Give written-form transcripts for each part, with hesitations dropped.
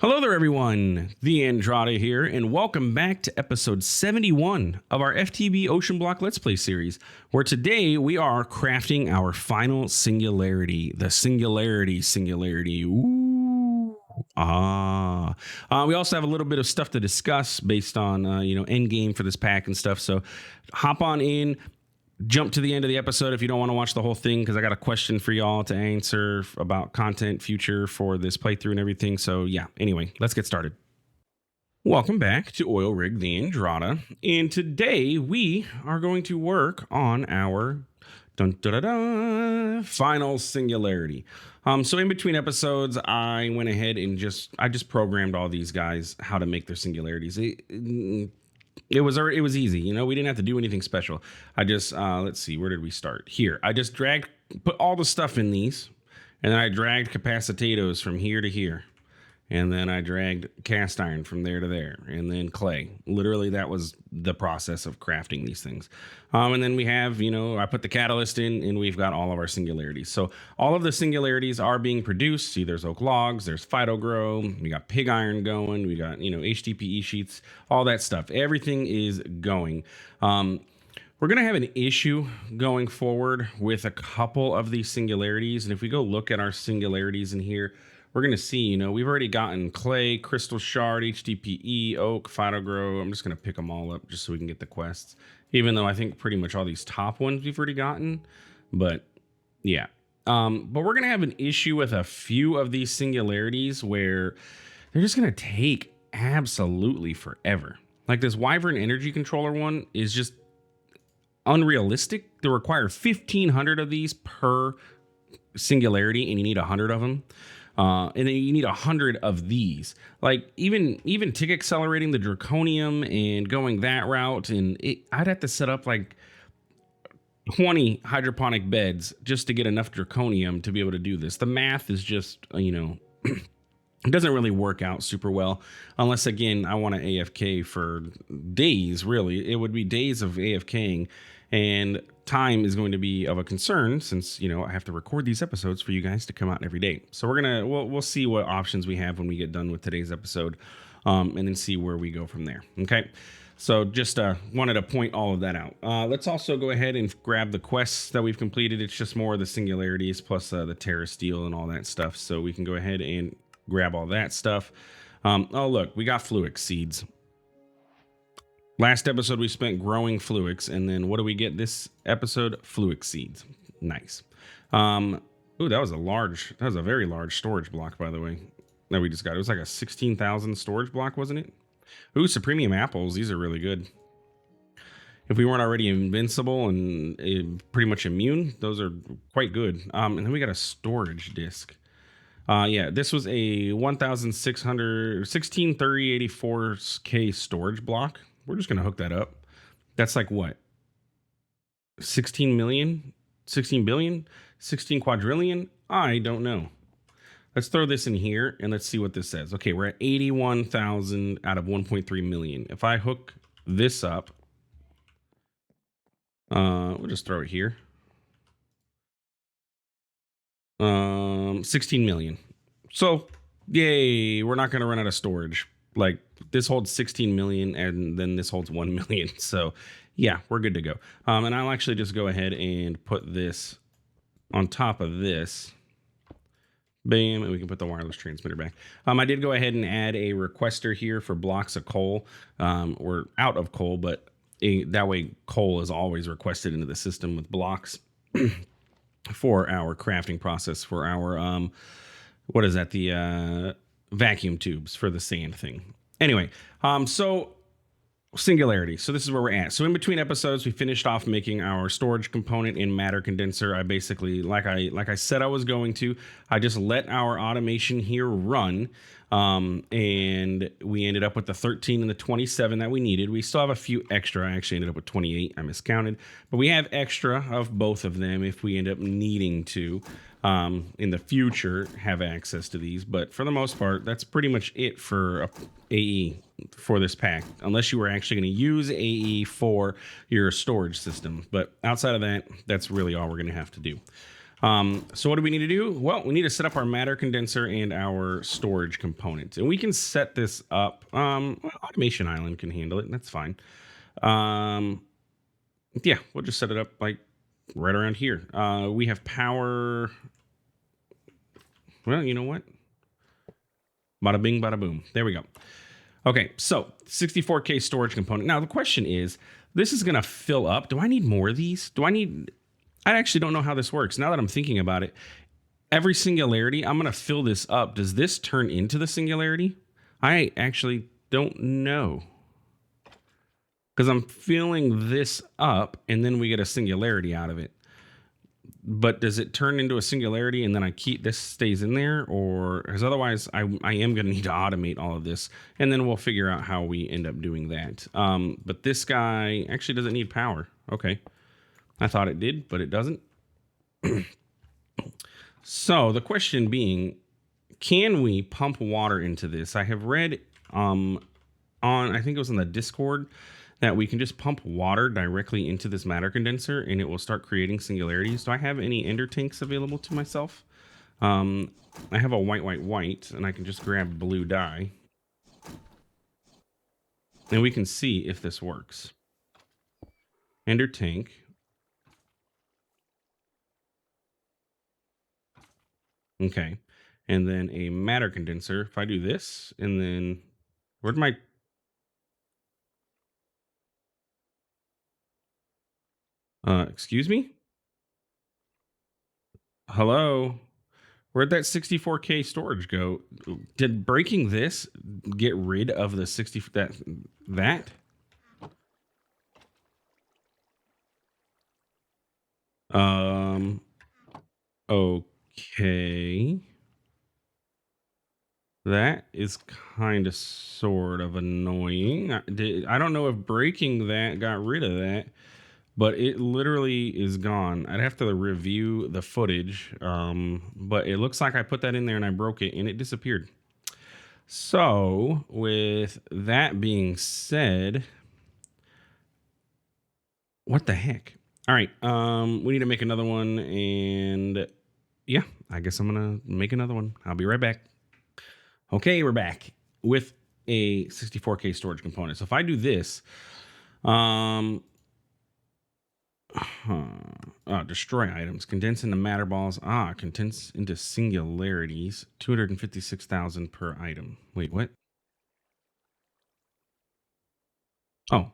Hello there, everyone. TheAndrata here, and welcome back to episode 71 of our FTB OceanBlock Let's Play series, where today we are crafting our final singularity, the Singularity Singularity. Ooh. We also have a little bit of stuff to discuss based on, end game for this pack and stuff. So hop on in. Jump to the end of the episode if you don't want to watch the whole thing, because I got a question for y'all to answer about content future for this playthrough and everything. So yeah, anyway, let's get started. Welcome back to Oil Rig TheAndrata, and today we are going to work on our final singularity. So in between episodes, I went ahead and just programmed all these guys how to make their singularities. It was easy, we didn't have to do anything special. I just let's see, where did we start? Here, I just put all the stuff in these, and then I dragged capacitors from here to here, and then I dragged cast iron from there to there, and then clay. Literally, that was the process of crafting these things. And then we have, I put the catalyst in, and we've got all of our singularities. So all of the singularities are being produced. See, there's oak logs, there's phytogrow, we got pig iron going, we got, HDPE sheets, all that stuff. Everything is going. We're going to have an issue going forward with a couple of these singularities. And if we go look at our singularities in here, we're going to see, we've already gotten clay, crystal shard, HDPE, oak, phytogrow. I'm just going to pick them all up just so we can get the quests, even though I think pretty much all these top ones we've already gotten. But yeah, but we're going to have an issue with a few of these singularities where they're just going to take absolutely forever. Like this Wyvern energy controller one is just unrealistic to require 1,500 of these per singularity, and you need 100 of them. And then you need 100 of these. Like even tick accelerating the draconium and going that route, and I'd have to set up like 20 hydroponic beds just to get enough draconium to be able to do this. The math is just, it doesn't really work out super well unless, again, I want to AFK for days. Really, it would be days of AFKing, and time is going to be of a concern since, I have to record these episodes for you guys to come out every day. So we'll see what options we have when we get done with today's episode, and then see where we go from there. Okay. So just wanted to point all of that out. Let's also go ahead and grab the quests that we've completed. It's just more of the singularities plus the Terra Steel and all that stuff. So we can go ahead and grab all that stuff. Oh, look, we got Fluix seeds. Last episode, we spent growing Fluix, and then what do we get this episode? Fluix seeds. Nice. Ooh, that was a very large storage block, by the way, that we just got. It was like a 16,000 storage block, wasn't it? Ooh, Supremium apples. These are really good. If we weren't already invincible and pretty much immune, those are quite good. And then we got a storage disc. Yeah, this was a 163084K storage block. We're just going to hook that up. That's like what? 16 million? 16 billion? 16 quadrillion? I don't know. Let's throw this in here and let's see what this says. Okay, we're at 81,000 out of 1.3 million. If I hook this up, we'll just throw it here. 16 million. So, yay, we're not going to run out of storage. Like, this holds 16 million and then this holds 1 million. So yeah, we're good to go. And I'll actually just go ahead and put this on top of this. Bam, and we can put the wireless transmitter back. I did go ahead and add a requester here for blocks of coal. We're out of coal, but that way coal is always requested into the system with blocks for our crafting process, for our, what is that? The vacuum tubes for the sand thing. Anyway, so singularity. So this is where we're at. So in between episodes, we finished off making our storage component in matter condenser. I basically, like I said I was going to, I just let our automation here run, and we ended up with the 13 and the 27 that we needed. We still have a few extra. I actually ended up with 28. I miscounted, but we have extra of both of them if we end up needing to in the future have access to these. But for the most part, that's pretty much it for AE for this pack, unless you were actually going to use AE for your storage system. But outside of that, that's really all we're going to have to do. So what do we need to do? Well, we need to set up our matter condenser and our storage component. And we can set this up. Automation Island can handle it. That's fine. Yeah, we'll just set it up like right around here. We have power. Well, you know what? Bada bing, bada boom. There we go. Okay, so 64K storage component. Now, the question is, this is going to fill up. Do I need more of these? I actually don't know how this works. Now that I'm thinking about it, every singularity, I'm going to fill this up. Does this turn into the singularity? I actually don't know. Because I'm filling this up and then we get a singularity out of it. But does it turn into a singularity and then I keep this stays in there? Or because otherwise I am going to need to automate all of this and then we'll figure out how we end up doing that. But this guy actually doesn't need power. Okay. I thought it did, but it doesn't. So the question being, can we pump water into this? I have read on, I think it was on the Discord, that we can just pump water directly into this matter condenser and it will start creating singularities. Do I have any ender tanks available to myself? I have a white, and I can just grab blue dye. And we can see if this works. Ender tank. Okay. And then a matter condenser. If I do this, and then where'd my... excuse me? Hello? Where'd that 64K storage go? Did breaking this get rid of the 60... That? Okay. That is kind of sort of annoying. I don't know if breaking that got rid of that, but it literally is gone. I'd have to review the footage, but it looks like I put that in there and I broke it and it disappeared. So with that being said, what the heck? All right, we need to make another one, and yeah, I guess I'm gonna make another one. I'll be right back. Okay, we're back with a 64K storage component. So if I do this, destroy items, condense into matter balls. Condense into singularities. 256,000 per item. Wait, what? Oh,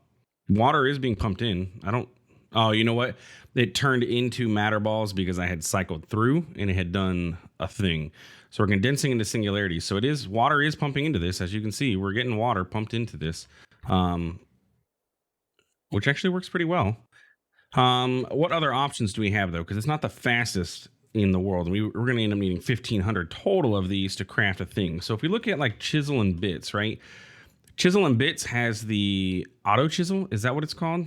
water is being pumped in. I don't. Oh, you know what? It turned into matter balls because I had cycled through and it had done a thing. So we're condensing into singularities. So it is water is pumping into this. As you can see, we're getting water pumped into this, which actually works pretty well. What other options do we have though? Because it's not the fastest in the world. We're going to end up needing 1,500 total of these to craft a thing. So if we look at like chisel and bits, right? Chisel and Bits has the auto chisel. Is that what it's called?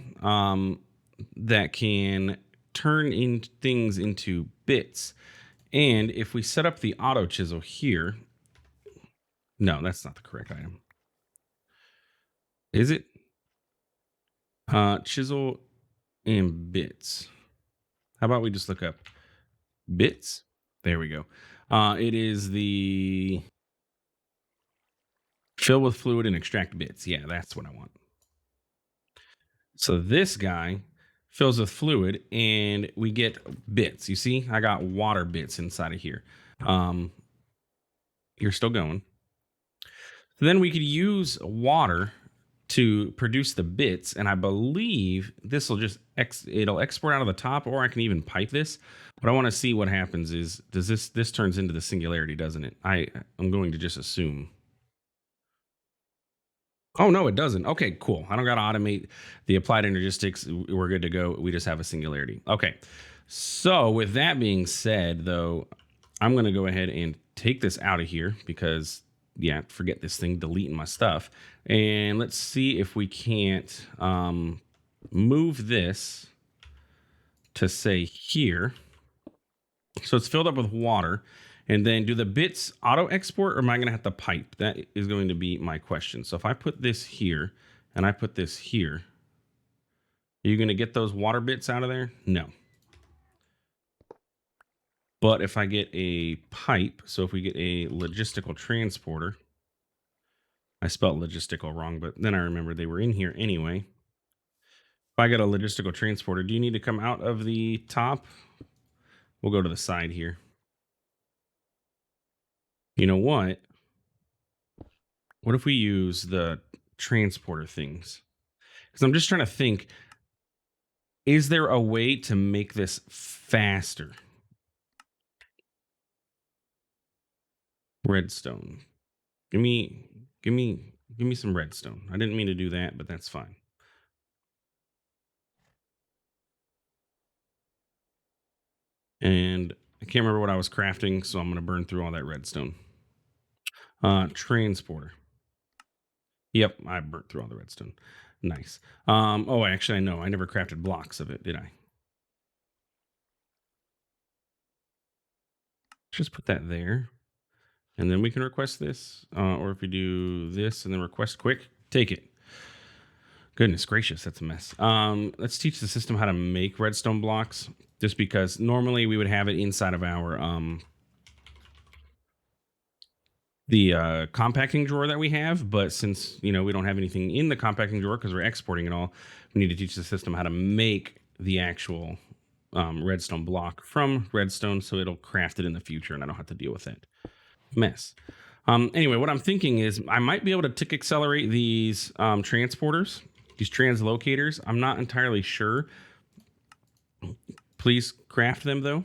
That can turn in things into bits. And if we set up the auto chisel here, no, that's not the correct item. Is it? Chisel and bits. How about we just look up bits? There we go. It is the fill with fluid and extract bits. Yeah, that's what I want. So this guy fills with fluid and we get bits. You see, I got water bits inside of here. You're still going. So then we could use water to produce the bits, and I believe this will just it'll export out of the top, or I can even pipe this. But I want to see what happens. Does this turns into the singularity, doesn't it? I'm going to just assume. Oh no, it doesn't. Okay, cool. I don't got to automate the applied energistics. We're good to go. We just have a singularity. Okay. So with that being said, though, I'm going to go ahead and take this out of here because, yeah, forget this thing deleting my stuff. And let's see if we can't move this to say here. So it's filled up with water. And then do the bits auto export, or am I going to have to pipe? That is going to be my question. So if I put this here and I put this here, are you going to get those water bits out of there? No. But if I get a pipe, so if we get a logistical transporter, I spelled logistical wrong, but then I remember they were in here anyway. If I get a logistical transporter, do you need to come out of the top? We'll go to the side here. You know what? What if we use the transporter things? Because I'm just trying to think, is there a way to make this faster? Redstone. Give me, give me some redstone. I didn't mean to do that, but that's fine. And I can't remember what I was crafting, so I'm going to burn through all that redstone. Transporter. Yep, I burnt through all the redstone. Nice. Oh, actually, I know. I never crafted blocks of it, did I? Just put that there. And then we can request this. Or if we do this and then request quick, take it. Goodness gracious, that's a mess. Let's teach the system how to make redstone blocks. Just because normally we would have it inside of our compacting drawer that we have, but since we don't have anything in the compacting drawer because we're exporting it all, we need to teach the system how to make the actual redstone block from redstone, so it'll craft it in the future, and I don't have to deal with that mess. Anyway, what I'm thinking is I might be able to tick accelerate these transporters, these translocators. I'm not entirely sure. Please craft them though.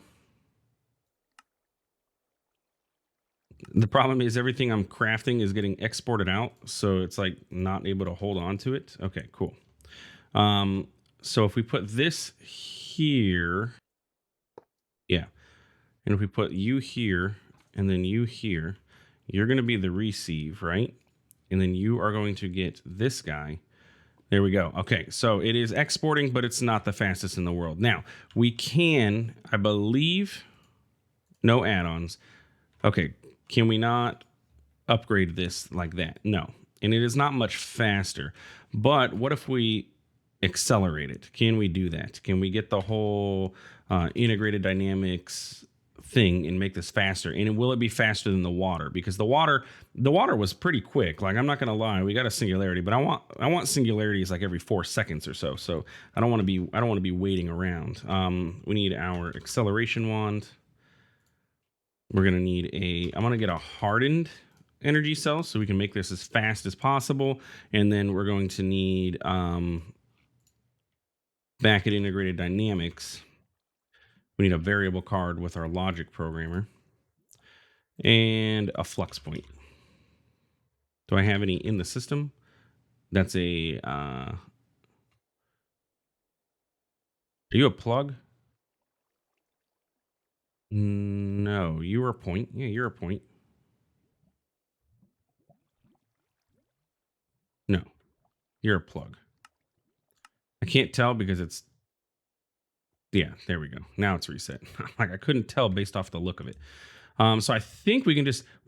The problem is everything I'm crafting is getting exported out, so it's like not able to hold on to it. Okay, cool. So if we put this here, yeah, and if we put you here and then you here, you're going to be the receive, right? And then you are going to get this guy. There we go. Okay, so it is exporting, but it's not the fastest in the world. Now, we can, I believe, no add-ons. Okay, can we not upgrade this like that? No. And it is not much faster. But what if we accelerate it? Can we do that? Can we get the whole integrated dynamics thing and make this faster? And will it be faster than the water? Because the water was pretty quick. Like, I'm not gonna lie, we got a singularity, but I want singularities like every 4 seconds or so. So I don't want to be waiting around. We need our acceleration wand. We're gonna need I'm gonna get a hardened energy cell so we can make this as fast as possible. And then we're going to need back at integrated dynamics. We need a variable card with our logic programmer and a flux point. Do I have any in the system? That's a are you a plug? No, you're a point. Yeah, you're a point. No, you're a plug. I can't tell because it's yeah, there we go. Now it's reset. Like, I couldn't tell based off the look of it. So I think we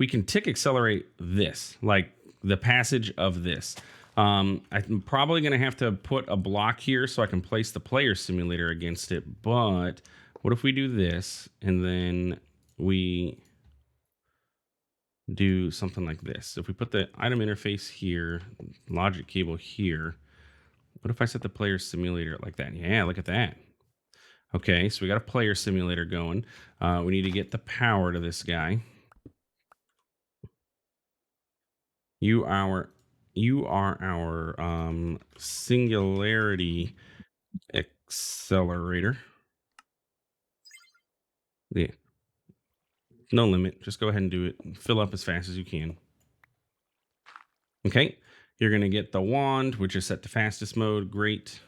can tick accelerate this, like the passage of this. I'm probably going to have to put a block here so I can place the player simulator against it. But what if we do this and then we do something like this? If we put the item interface here, logic cable here, what if I set the player simulator like that? Yeah, look at that. Okay, so we got a player simulator going. We need to get the power to this guy. You are our singularity accelerator. Yeah, no limit. Just go ahead and do it. Fill up as fast as you can. Okay, you're gonna get the wand, which is set to fastest mode. Great.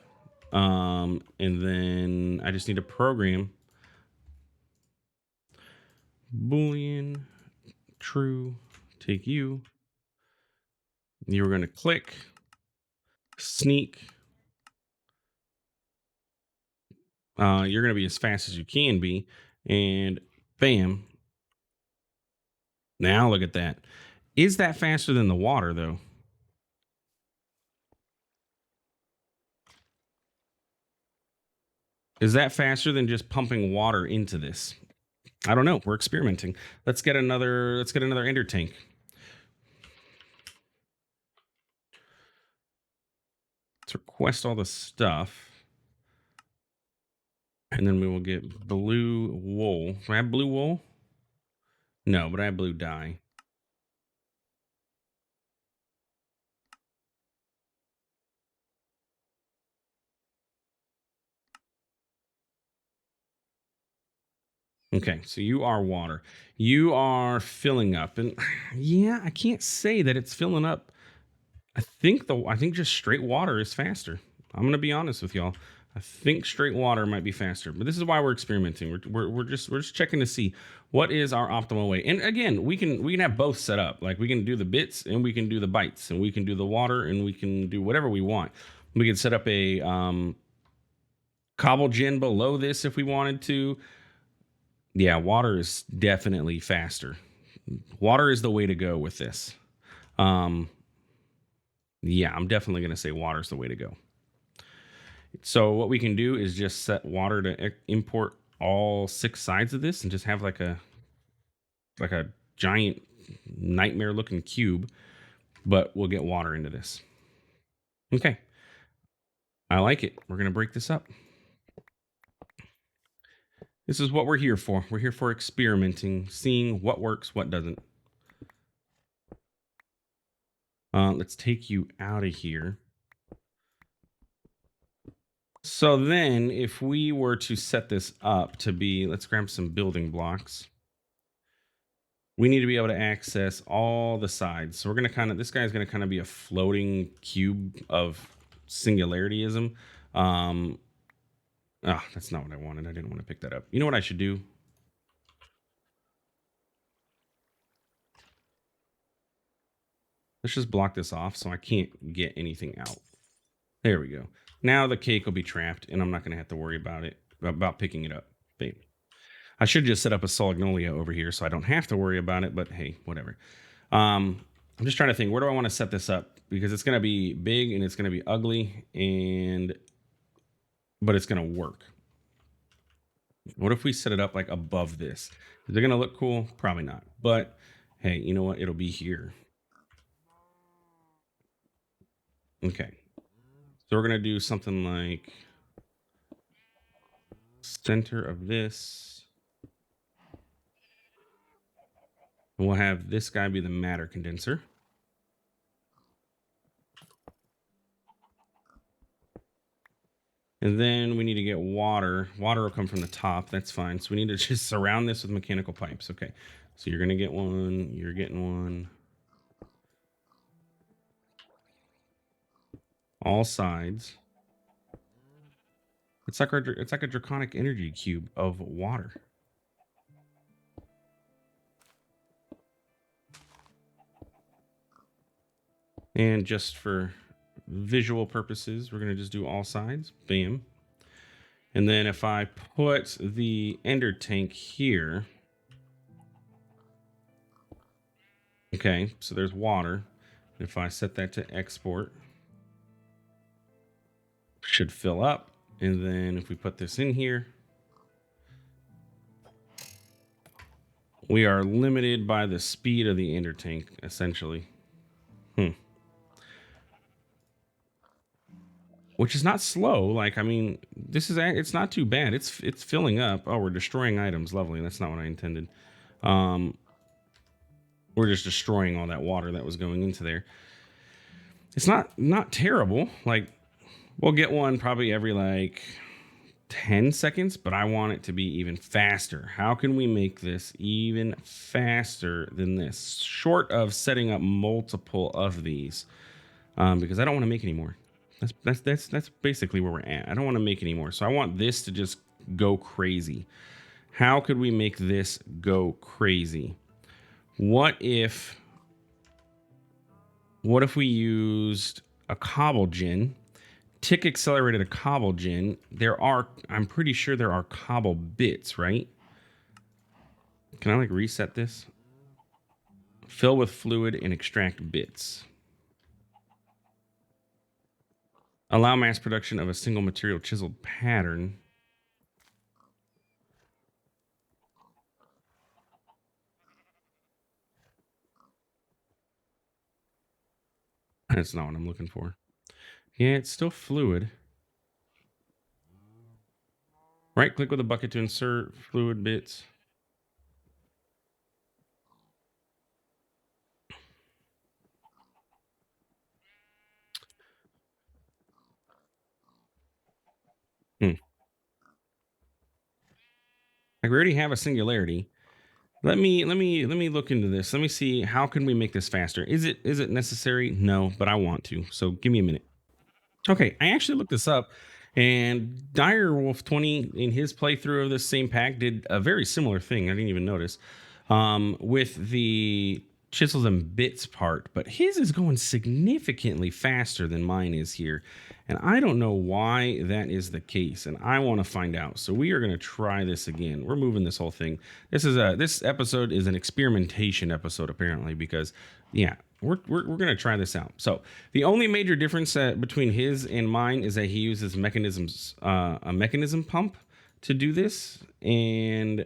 And then I just need to program Boolean true. Take you. You're gonna click sneak. You're gonna be as fast as you can be, and bam. Now look at that. Is that faster than the water though? Is that faster than just pumping water into this? I don't know. We're experimenting. Let's get another ender tank. Let's request all the stuff. And then we will get blue wool. Do I have blue wool? No, but I have blue dye. Okay, so you are water. You are filling up. And yeah, I can't say that it's filling up. I think just straight water is faster. I'm gonna be honest with y'all. I think straight water might be faster, but this is why we're experimenting. We're just checking to see what is our optimal way. And again, we can have both set up. Like we can do the bits and we can do the bites and we can do the water and we can do whatever we want. We can set up a cobble gen below this if we wanted to. Yeah, water is definitely faster. Water is the way to go with this. Um, yeah, I'm definitely going to say water is the way to go. So what we can do is just set water to import all 6 sides of this and just have like a giant nightmare looking cube, but we'll get water into this. Okay. I like it. We're going to break this up. This is what we're here for. We're here for experimenting, seeing what works, what doesn't. Let's take you out of here. So then if we were to set this up to be, let's grab some building blocks. We need to be able to access all the sides. So we're going to this guy's going to kind of be a floating cube of singularityism. That's not what I wanted. I didn't want to pick that up. You know what I should do? Let's just block this off so I can't get anything out. There we go. Now the cake will be trapped and I'm not going to have to worry about picking it up. Babe. I should just set up a Solagnolia over here so I don't have to worry about it, but hey, whatever. I'm just trying to think, where do I want to set this up? Because it's going to be big and it's going to be ugly, but it's going to work. What if we set it up like above this? Is it going to look cool? Probably not. But hey, you know what? It'll be here. Okay. So we're going to do something like center of this. We'll have this guy be the matter condenser. And then we need to get water. Water will come from the top. That's fine. So we need to just surround this with mechanical pipes. Okay. So you're going to get one. You're getting one. All sides. It's like a draconic energy cube of water. And just for visual purposes, we're going to just do all sides. Bam. And then if I put the ender tank here. Okay, so there's water. If I set that to export, should fill up. And then if we put this in here, we are limited by the speed of the ender tank, essentially. Which is not slow. Like, I mean, it's not too bad. It's filling up. Oh, we're destroying items. Lovely. That's not what I intended. We're just destroying all that water that was going into there. It's not terrible. Like, we'll get one probably every like 10 seconds, but I want it to be even faster. How can we make this even faster than this? Short of setting up multiple of these, because I don't want to make any more. That's basically where we're at. I don't want to make any more. So I want this to just go crazy. How could we make this go crazy? What if we used a cobble gen, tick accelerated a cobble gen? I'm pretty sure there are cobble bits, right? Can I like reset this? Fill with fluid and extract bits. Allow mass production of a single material chiseled pattern. That's not what I'm looking for. Yeah, it's still fluid. Right click with a bucket to insert fluid bits. Hmm. Like we already have a singularity. Let me look into this. Let me see how can we make this faster. Is it necessary? No, but I want to. So give me a minute. Okay, I actually looked this up, and Direwolf20 in his playthrough of this same pack did a very similar thing. I didn't even notice with the chisels and bits part, but his is going significantly faster than mine is here, and I don't know why that is the case, and I want to find out. So we are going to try this again. We're moving this whole thing. This episode is an experimentation episode apparently because yeah, we're going to try this out. So the only major difference between his and mine is that he uses a mechanism pump to do this. And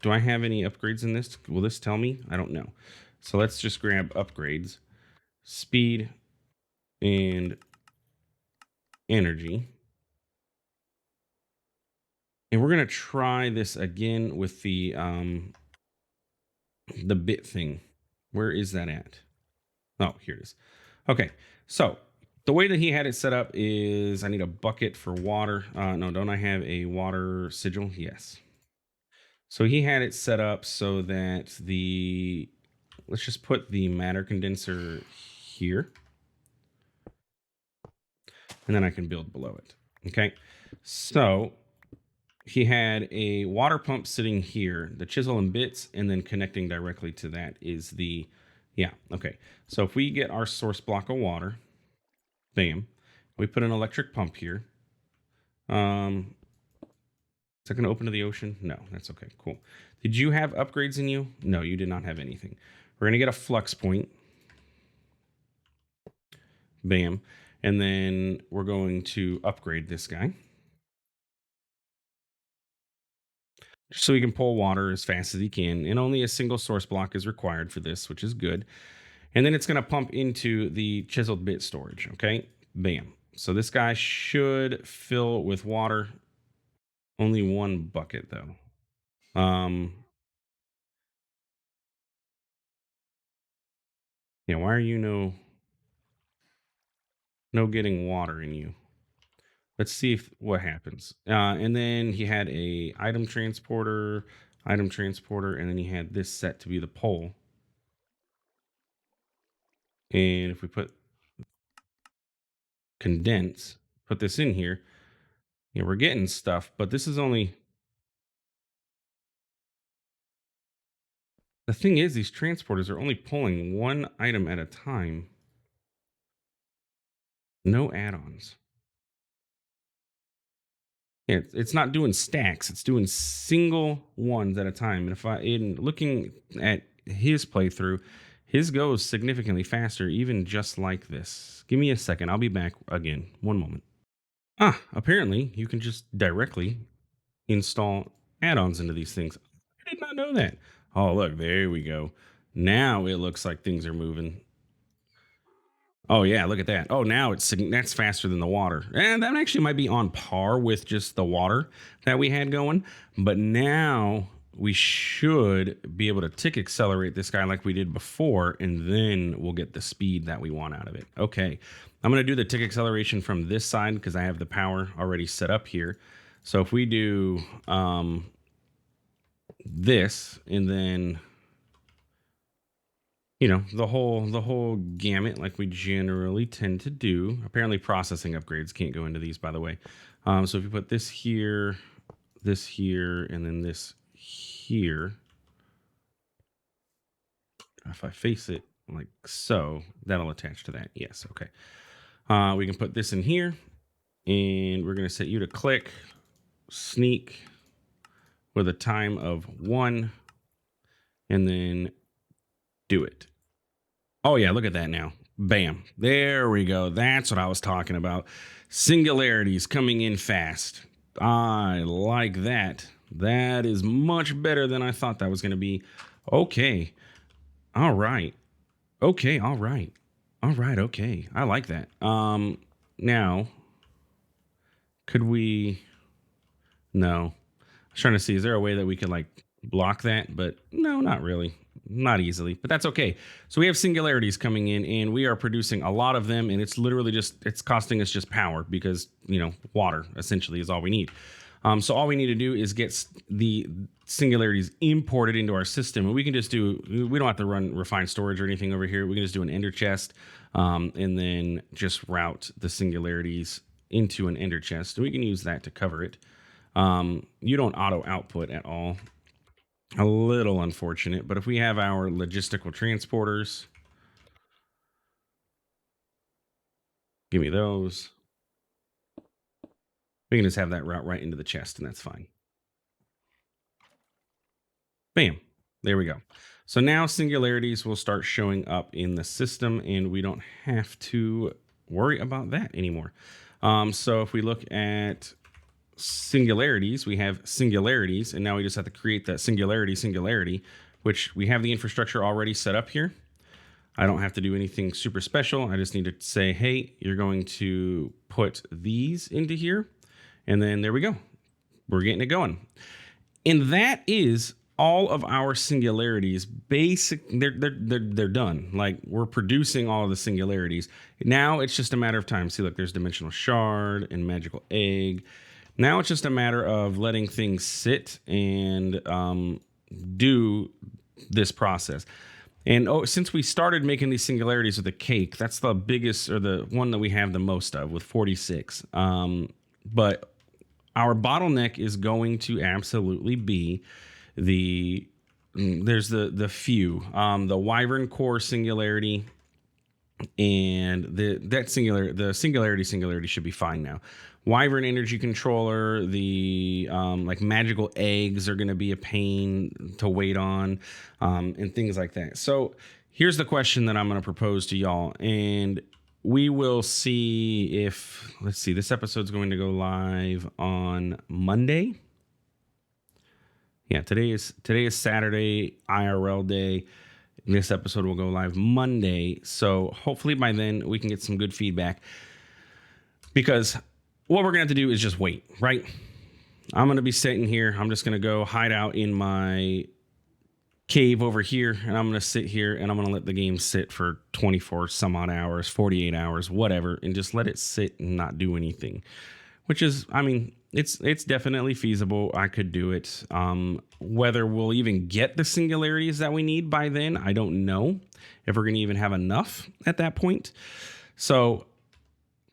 do I have any upgrades in this? Will this tell me? I don't know. So let's just grab upgrades, speed, and energy. And we're going to try this again with the bit thing. Where is that at? Oh, here it is. Okay, so the way that he had it set up is I need a bucket for water. No, don't I have a water sigil? Yes. So he had it set up so that let's just put the matter condenser here, and then I can build below it. Okay, so he had a water pump sitting here, the chisel and bits, and then connecting directly to that is yeah, okay. So if we get our source block of water, bam, we put an electric pump here. Is that going to open to the ocean? No, that's okay. Cool. Did you have upgrades in you? No, you did not have anything. We're going to get a flux point. Bam. And then we're going to upgrade this guy, so he can pull water as fast as he can. And only a single source block is required for this, which is good. And then it's going to pump into the chiseled bit storage. Okay. Bam. So this guy should fill with water. Only one bucket though. Yeah, why are you no getting water in you? Let's see what happens. And then he had a item transporter, and then he had this set to be the pole. And if we put condense, put this in here, yeah, we're getting stuff, but this is only the thing is these transporters are only pulling one item at a time. No add-ons. Yeah, it's not doing stacks. It's doing single ones at a time. And if in looking at his playthrough, his goes significantly faster, even just like this. Give me a second. I'll be back again. One moment. Apparently you can just directly install add-ons into these things. I did not know that. Oh, look, there we go. Now it looks like things are moving. Oh yeah, look at that. Oh, now that's faster than the water. And that actually might be on par with just the water that we had going. But now we should be able to tick accelerate this guy like we did before, and then we'll get the speed that we want out of it. Okay. I'm going to do the tick acceleration from this side because I have the power already set up here. So if we do this and then the whole gamut like we generally tend to do. Apparently processing upgrades can't go into these, by the way. So if you put this here, and then this here, if I face it like so, that'll attach to that. Yes. Okay. We can put this in here, and we're going to set you to click sneak with a time of 1, and then do it. Oh, yeah, look at that now. Bam. There we go. That's what I was talking about. Singularities coming in fast. I like that. That is much better than I thought that was going to be. Okay. All right. Okay. All right. All right. Okay. I like that. Now, could we? No. I was trying to see, is there a way that we could like block that? But no, not really. Not easily, but that's okay. So we have singularities coming in and we are producing a lot of them. And it's literally just, it's costing us just power because, water essentially is all we need. So all we need to do is get the singularities imported into our system. And we can just we don't have to run refined storage or anything over here. We can just do an ender chest and then just route the singularities into an ender chest. We can use that to cover it. You don't auto output at all. A little unfortunate, but if we have our logistical transporters, give me those. We can just have that route right into the chest, and that's fine. Bam. There we go. So now singularities will start showing up in the system, and we don't have to worry about that anymore. So if we look at singularities, we have singularities, and now we just have to create that singularity, which we have the infrastructure already set up here. I don't have to do anything super special. I just need to say, hey, you're going to put these into here. And then there we go. We're getting it going. And that is all of our singularities. They're done. Like, we're producing all of the singularities. Now it's just a matter of time. See, look, there's dimensional shard and magical egg. Now it's just a matter of letting things sit and do this process. And since we started making these singularities with a cake, that's the biggest, or the one that we have the most of, with 46. But our bottleneck is going to absolutely be there's the few, the Wyvern core singularity, and the singularity should be fine now. Wyvern energy controller, the like magical eggs are going to be a pain to wait on, and things like that. So here's the question that I'm going to propose to y'all, and we will see if, let's see, this episode's going to go live on Monday. Yeah, today is Saturday, IRL day. This episode will go live Monday. So hopefully by then we can get some good feedback, because what we're going to have to do is just wait, right? I'm going to be sitting here. I'm just going to go hide out in my cave over here, and I'm going to sit here and I'm going to let the game sit for 24 some odd hours, 48 hours, whatever, and just let it sit and not do anything, which is, I mean, it's definitely feasible. I could do it. Whether we'll even get the singularities that we need by then, I don't know if we're going to even have enough at that point. So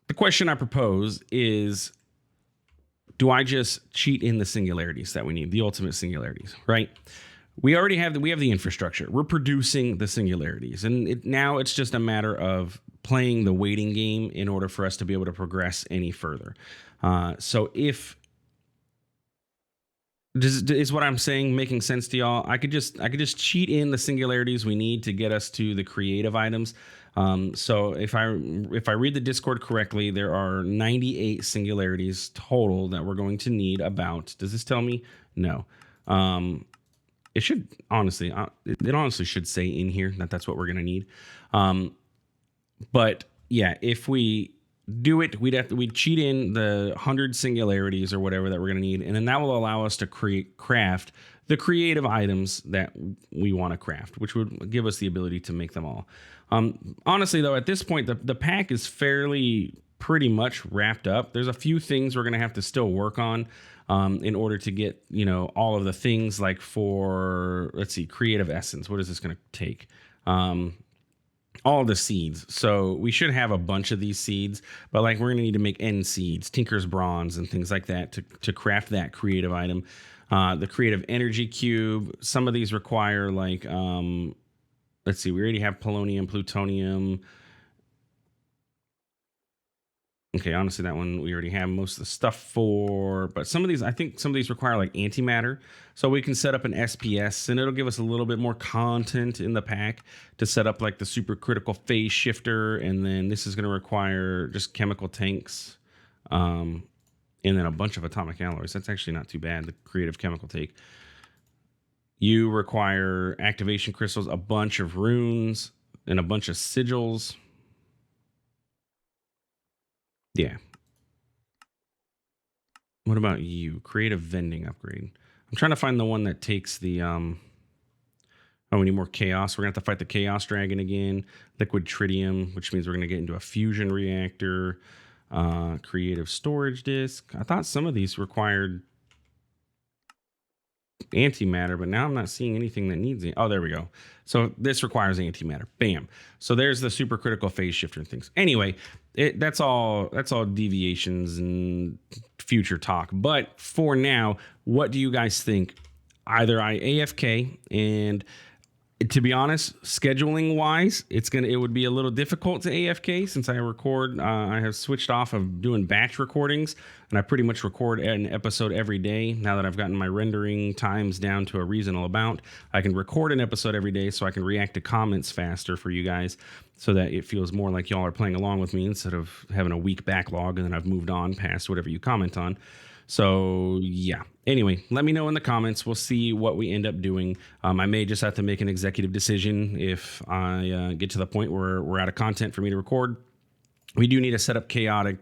the question I propose is, do I just cheat in the singularities that we need, the ultimate singularities, right? We already have the infrastructure. We're producing the singularities, and now it's just a matter of playing the waiting game in order for us to be able to progress any further. So if is what I'm saying making sense to y'all? I could just cheat in the singularities we need to get us to the creative items. So if I read the Discord correctly, there are 98 singularities total that we're going to need. About, does this tell me? No. It should honestly, it honestly should say in here that that's what we're going to need. But yeah, if we do it, we'd cheat in the 100 singularities or whatever that we're going to need, and then that will allow us to craft the creative items that we want to craft, which would give us the ability to make them all. Honestly, though, at this point, the pack is pretty much wrapped up. There's a few things we're going to have to still work on in order to get, all of the things, like for, let's see, creative essence. What is this going to take? All the seeds. So we should have a bunch of these seeds, but like, we're going to need to make end seeds, Tinker's Bronze, and things like that to craft that creative item. The creative energy cube. Some of these require like, let's see, we already have polonium, plutonium. Okay, honestly, that one we already have most of the stuff for, but some of these, I think some of these require like antimatter. So we can set up an SPS, and it'll give us a little bit more content in the pack to set up like the supercritical phase shifter. And then this is going to require just chemical tanks, and then a bunch of atomic alloys. That's actually not too bad, the creative chemical tank. You require activation crystals, a bunch of runes, and a bunch of sigils. Yeah. What about you? Create a vending upgrade. I'm trying to find the one that takes the Oh, we need more chaos. We're gonna have to fight the chaos dragon again. Liquid tritium, which means we're gonna get into a fusion reactor. Creative storage disk. I thought some of these required antimatter, but now I'm not seeing anything that needs it. Oh, there we go. So this requires antimatter. Bam. So there's the supercritical phase shifter and things. Anyway, that's all deviations and future talk. But for now, what do you guys think? Either I AFK, and to be honest, scheduling wise, it would be a little difficult to AFK since I record. I have switched off of doing batch recordings, and I pretty much record an episode every day. Now that I've gotten my rendering times down to a reasonable amount, I can record an episode every day, so I can react to comments faster for you guys, so that it feels more like y'all are playing along with me instead of having a week backlog and then I've moved on past whatever you comment on. So yeah. Anyway, let me know in the comments. We'll see what we end up doing. I may just have to make an executive decision if I get to the point where we're out of content for me to record. We do need to set up chaotic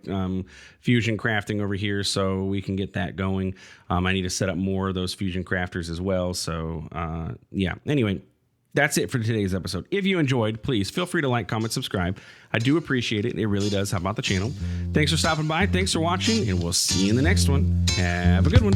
fusion crafting over here so we can get that going. I need to set up more of those fusion crafters as well. So yeah. Anyway, that's it for today's episode. If you enjoyed, please feel free to like, comment, subscribe. I do appreciate it. It really does help out the channel. Thanks for stopping by. Thanks for watching, and we'll see you in the next one. Have a good one.